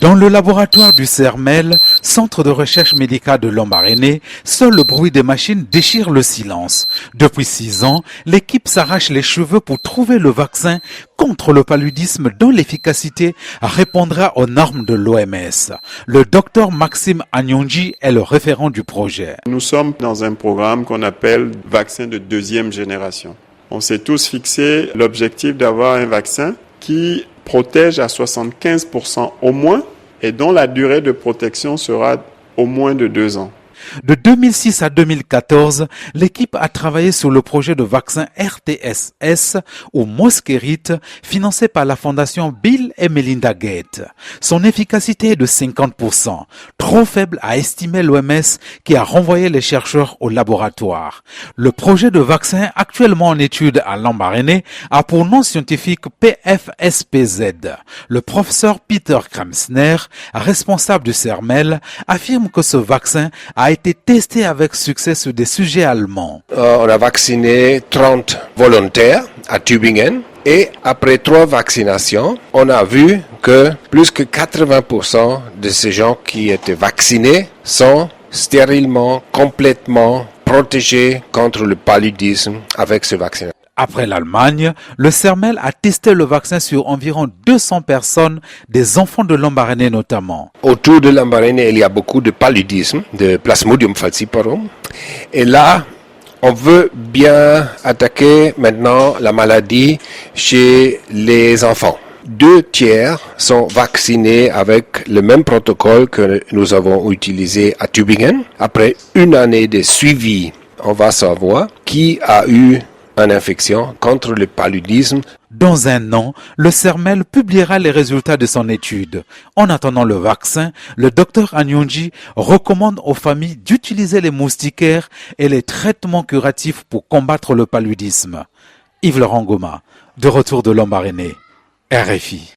Dans le laboratoire du CERMEL, centre de recherche médicale de Lambaréné, seul le bruit des machines déchire le silence. Depuis 6 ans, l'équipe s'arrache les cheveux pour trouver le vaccin contre le paludisme dont l'efficacité répondra aux normes de l'OMS. Le docteur Maxime Agnonji est le référent du projet. Nous sommes dans un programme qu'on appelle vaccin de deuxième génération. On s'est tous fixé l'objectif d'avoir un vaccin qui protège à 75% au moins et dont la durée de protection sera au moins de 2 ans. De 2006 à 2014, l'équipe a travaillé sur le projet de vaccin RTSS ou Mosquérite, financé par la fondation Bill et Melinda Gates. Son efficacité est de 50%, trop faible à estimer l'OMS qui a renvoyé les chercheurs au laboratoire. Le projet de vaccin actuellement en étude à Lambaréné a pour nom scientifique PFSPZ. Le professeur Peter Kremsner, responsable du CERMEL, affirme que ce vaccin a été testé avec succès sur des sujets allemands. On a vacciné 30 volontaires à Tübingen et après 3 vaccinations, on a vu que plus que 80% de ces gens qui étaient vaccinés sont stérilement, complètement protégés contre le paludisme avec ce vaccin. Après l'Allemagne, le CERMEL a testé le vaccin sur environ 200 personnes, des enfants de Lambaréné notamment. Autour de Lambaréné, il y a beaucoup de paludisme, de Plasmodium falciparum. Et là, on veut bien attaquer maintenant la maladie chez les enfants. 2 tiers sont vaccinés avec le même protocole que nous avons utilisé à Tübingen. Après 1 année de suivi, on va savoir qui a eu une infection contre le paludisme. Dans 1 an, le CERMEL publiera les résultats de son étude. En attendant le vaccin, le docteur Agnonji recommande aux familles d'utiliser les moustiquaires et les traitements curatifs pour combattre le paludisme. Yves Laurent Goma, de retour de Lambaréné, RFI.